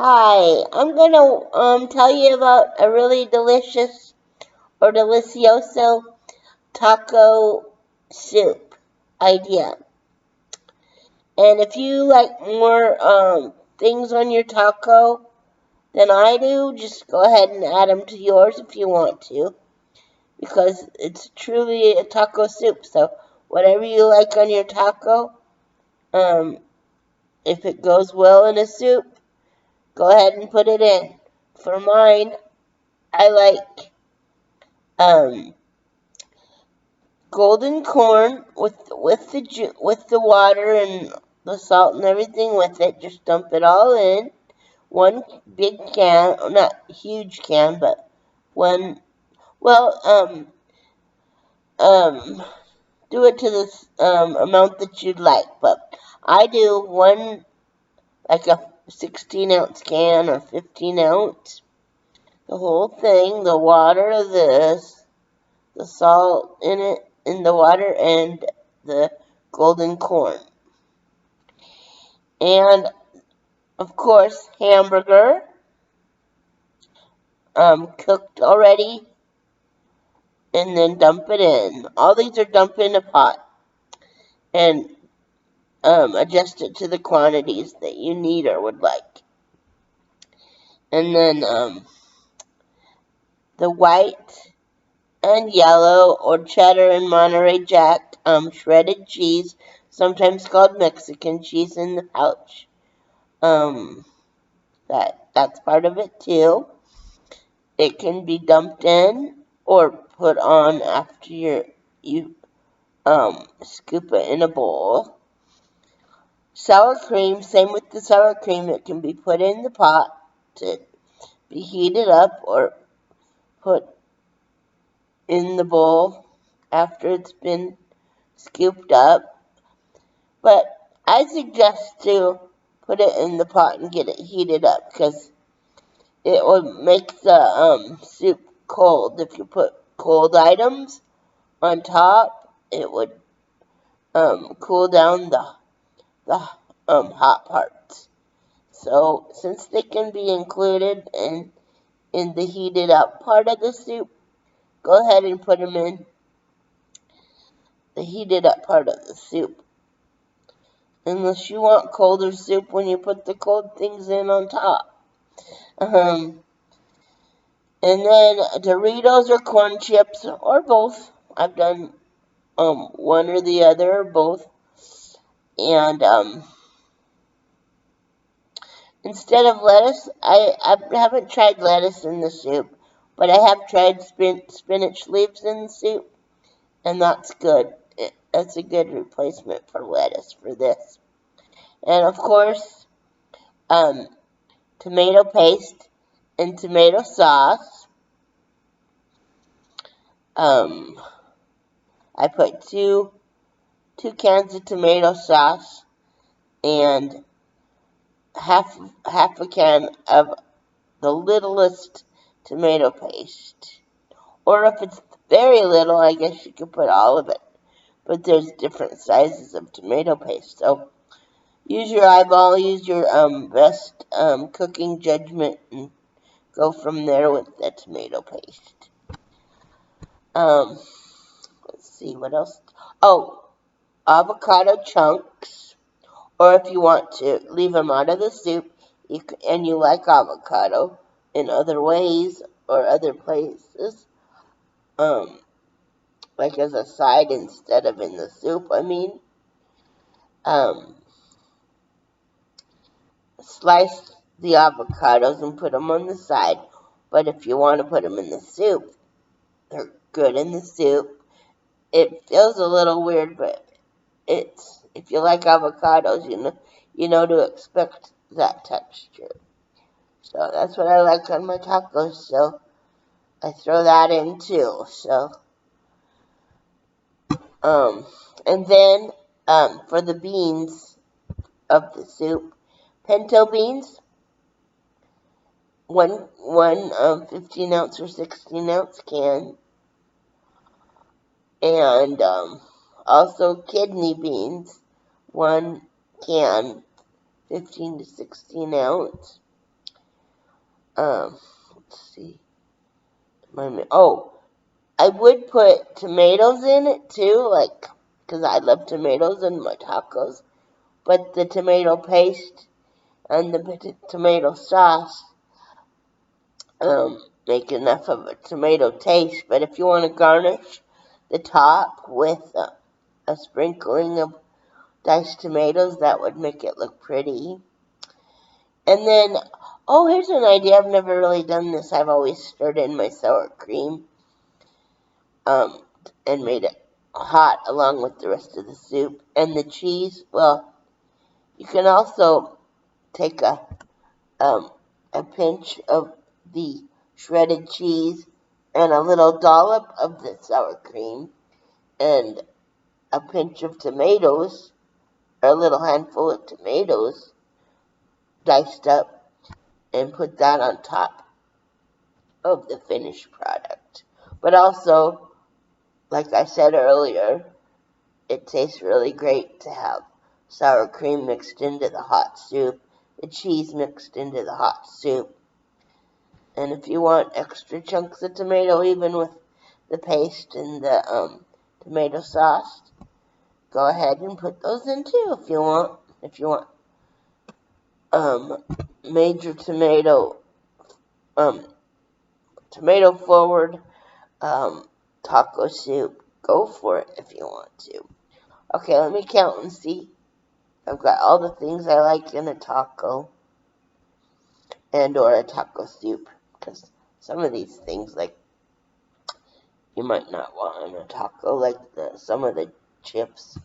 Hi, I'm gonna tell you about a really delicious or delicioso taco soup idea. And if you like more things on your taco than I do, just go ahead and add them to yours if you want to, because it's truly a taco soup. So whatever you like on your taco, um, if it goes well in a soup, go ahead and put it in. For mine, I like um golden corn with the water and the salt and everything with it. Just dump it all in one big can, not huge can, but one. Well, um, do it to the amount that you'd like, but I do one like a 16-ounce can or 15-ounce. The whole thing, the water, the salt in it, in the water, and the golden corn. And of course, hamburger, cooked already, and then dump it in. All these are dumped in a pot and adjust it to the quantities that you need or would like. And then the white and yellow or cheddar and Monterey Jack shredded cheese, sometimes called Mexican cheese in the pouch. Um, that's part of it too. It can be dumped in or put on after you scoop it in a bowl. Sour cream, same with the sour cream, it can be put in the pot to be heated up or put in the bowl after it's been scooped up. But I suggest to put it in the pot and get it heated up because it will make the soup cold. If you put cold items on top, it would cool down the hot parts. So since they can be included in the heated up part of the soup, go ahead and put them in the heated up part of the soup. Unless you want colder soup when you put the cold things in on top. Um, and then Doritos or corn chips or both. I've done one or the other or both. And instead of lettuce, I haven't tried lettuce in the soup, but I have tried spinach leaves in the soup, and that's good. That's a good replacement for lettuce for this. And of course, um, tomato paste and tomato sauce. Um, I put two cans of tomato sauce and half a can of the littlest tomato paste. Or if it's very little, I guess you could put all of it. But there's different sizes of tomato paste. So use your eyeball, use your best cooking judgment, and go from there with the tomato paste. Um, let's see what else. Oh, avocado chunks. Or if you want to leave them out of the soup, and you like avocado in other ways or other places, um, like as a side instead of in the soup. I mean, um, slice the avocados and put them on the side. But if you want to put them in the soup, they're good in the soup. It feels a little weird, but it's if you like avocados, you know to expect that texture. So that's what I like on my tacos. So I throw that in too. So um, and then for the beans of the soup, pinto beans, one 15-ounce or 16-ounce can, and also kidney beans, one can, 15 to 16 ounce, Let's see. Oh, I would put tomatoes in it too, like, because I love tomatoes in my tacos. But the tomato paste and the tomato sauce make enough of a tomato taste. But if you want to garnish the top with a sprinkling of diced tomatoes, that would make it look pretty. And then, oh, here's an idea. I've never really done this. I've always stirred in my sour cream um, and made it hot along with the rest of the soup. And the cheese, well, you can also take um, a pinch of the shredded cheese and a little dollop of the sour cream and a pinch of tomatoes, or a little handful of tomatoes diced up, and put that on top of the finished product. But also, like I said earlier, it tastes really great to have sour cream mixed into the hot soup, the cheese mixed into the hot soup. And if you want extra chunks of tomato, even with the paste and the tomato sauce, go ahead and put those in too if you want. If you want major um, tomato forward taco soup, go for it if you want to. Okay, let me count and see. I've got all the things I like in a taco and or a taco soup, because some of these things, like, you might not want in a taco, like some of the chips.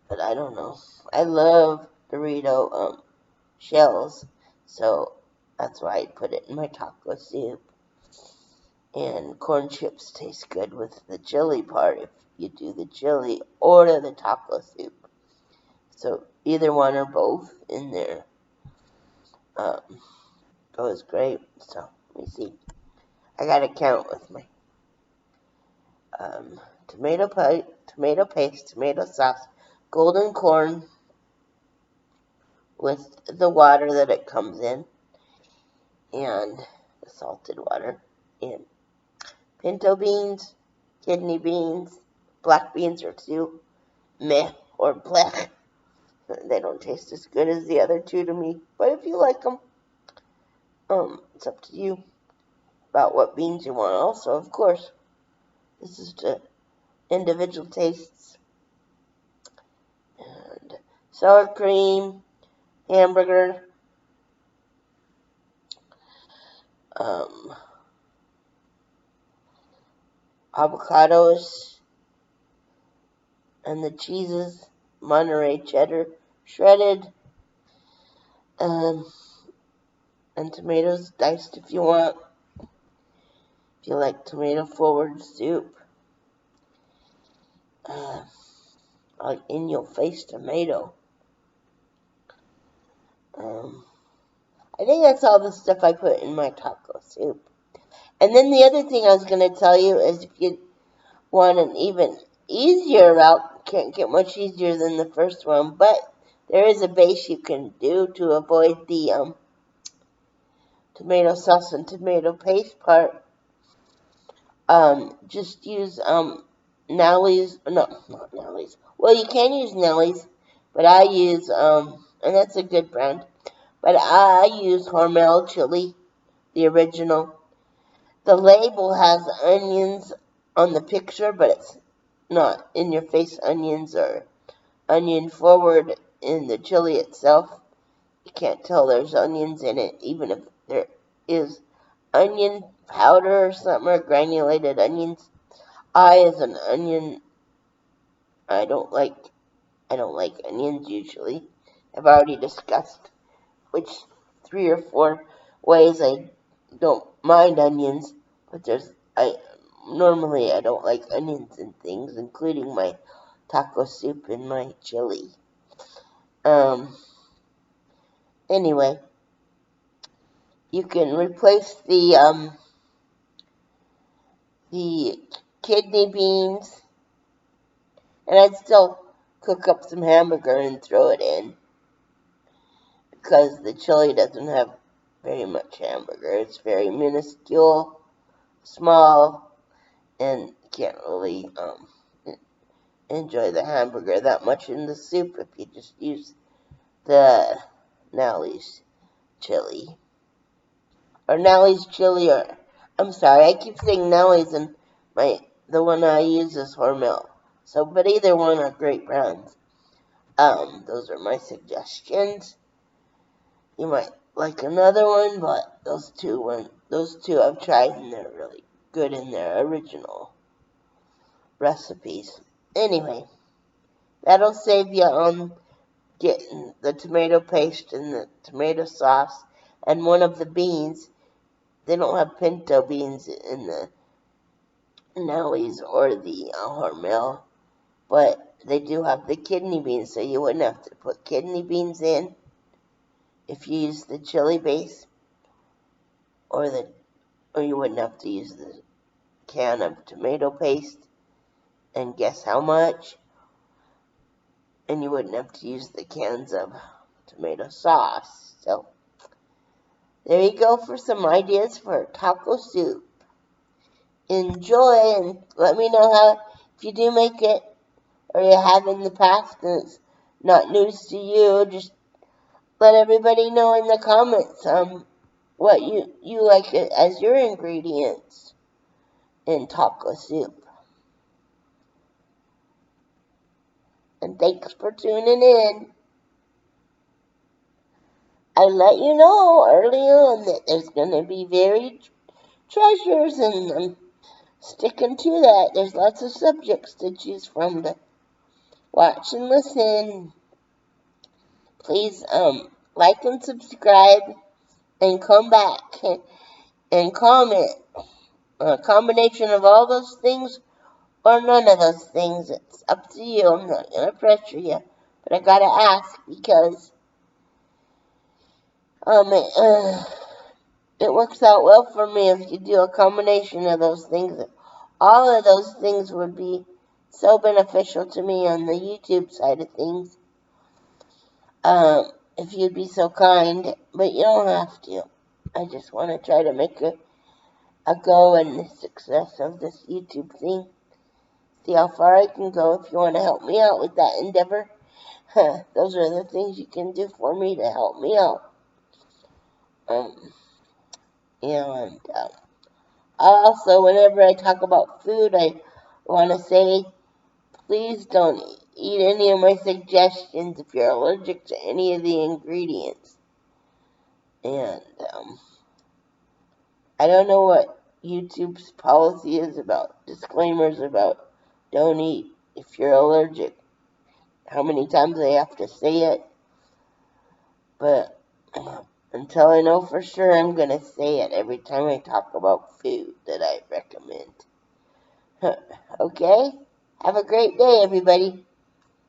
But I don't know. I love Dorito shells, so that's why I put it in my taco soup. And corn chips taste good with the chili part if you do the chili or the taco soup. So either one or both in there um, goes great. So let me see. I gotta count with my tomato paste, tomato sauce, golden corn with the water that it comes in, and the salted water, and pinto beans, kidney beans, black beans are too meh or black. They don't taste as good as the other two to me, but if you like them, it's up to you about what beans you want. Also, of course, this is to individual tastes. And sour cream, hamburger, um, avocados, and the cheeses, Monterey cheddar, shredded, um, and tomatoes diced if you want. If you like tomato forward soup, like in your face tomato. I think that's all the stuff I put in my taco soup. And then the other thing I was going to tell you is if you want an even easier route, can't get much easier than the first one, but there is a base you can do to avoid the tomato sauce and tomato paste part. Just use Nellie's, no, not Nellie's. Well, you can use Nellie's, but I use and that's a good brand. But I use Hormel chili, the original. The label has onions on the picture, but it's not in your face onions or onion forward in the chili itself. You can't tell there's onions in it, even if there is onion powder or something, or granulated onions. As an onion, I don't like onions usually. I've already discussed which 3 or 4 ways I don't mind onions, but I don't like onions in things, including my taco soup and my chili. Anyway, you can replace the kidney beans, and I'd still cook up some hamburger and throw it in, because the chili doesn't have very much hamburger. It's very minuscule, small, and can't really enjoy the hamburger that much in the soup if you just use the Nellie's chili. Or Nellie's chili, or I'm sorry, I keep saying Nellie's, and the one I use is Hormel. So, but either one are great brands. Those are my suggestions. You might like another one, but those two I've tried, and they're really good in their original recipes. Anyway, that'll save you on getting the tomato paste and the tomato sauce and one of the beans. They don't have pinto beans in the Nellie's or the Hormel, but they do have the kidney beans, so you wouldn't have to put kidney beans in if you use the chili base, or you wouldn't have to use the can of tomato paste, and guess how much? And you wouldn't have to use the cans of tomato sauce. So there you go for some ideas for taco soup. Enjoy, and let me know how, if you do make it, or you have in the past, and it's not news to you. Just let everybody know in the comments what you like as your ingredients in taco soup. And thanks for tuning in. I let you know early on that there's going to be varied treasures, and I'm sticking to that. There's lots of subjects to choose from to watch and listen. Please like and subscribe, and come back and comment. A combination of all those things or none of those things. It's up to you. I'm not going to pressure you. But I got to ask because it works out well for me if you do a combination of those things. All of those things would be so beneficial to me on the YouTube side of things. If you'd be so kind, but you don't have to. I just want to try to make a go in the success of this YouTube thing. See how far I can go. If you want to help me out with that endeavor, those are the things you can do for me to help me out. And also, whenever I talk about food, I want to say, please don't eat any of my suggestions if you're allergic to any of the ingredients. And I don't know what YouTube's policy is about disclaimers about don't eat if you're allergic. How many times I have to say it. But until I know for sure, I'm going to say it every time I talk about food that I recommend. Okay? Have a great day, everybody.